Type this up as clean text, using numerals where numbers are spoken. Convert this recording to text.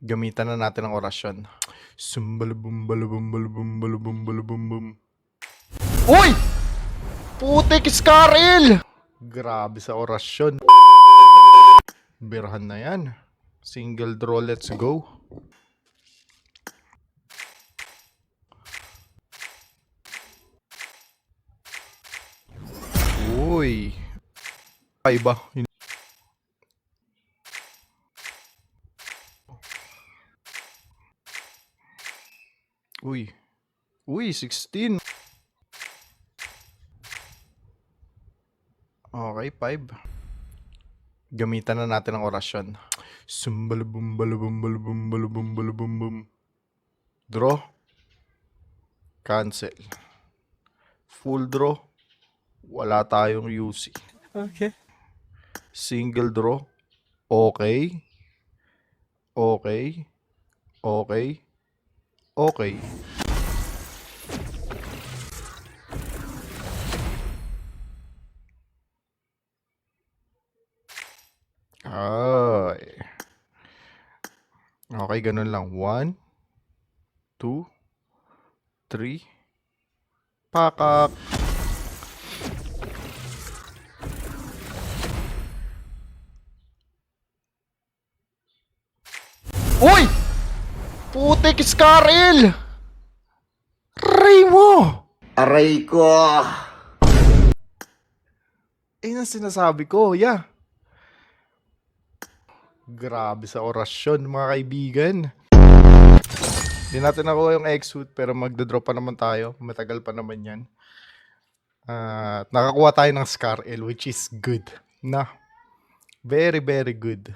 Gamitan na natin ang orasyon. Sumbalubum balubum balubum balubum balubum bum. Uy! Putik Scaril! Grabe sa orasyon. Birahan na yan. Single draw, let's go. Uy. Ay ba? Uy. Uy, 16. Okay, 5. Gamitan na natin ang orasyon. Sumbalubum balubum balubum balubum balubum bum. Draw. Cancel. Full draw. Wala tayong UC. Okay. Single draw. Okay. Okay. Okay. Okay. Ay. Okay, ganun lang. 1, 2, 3. Pakak. Uy! Putik Scaril! Aray mo! Aray ko! Ayun ang sinasabi ko, yeah. Grabe sa orasyon, mga kaibigan. Hindi natin nakuha yung exoot, pero magdodrop pa naman tayo. Matagal pa naman yan. Nakakuha tayo ng Scaril, which is good. Na, very, very good.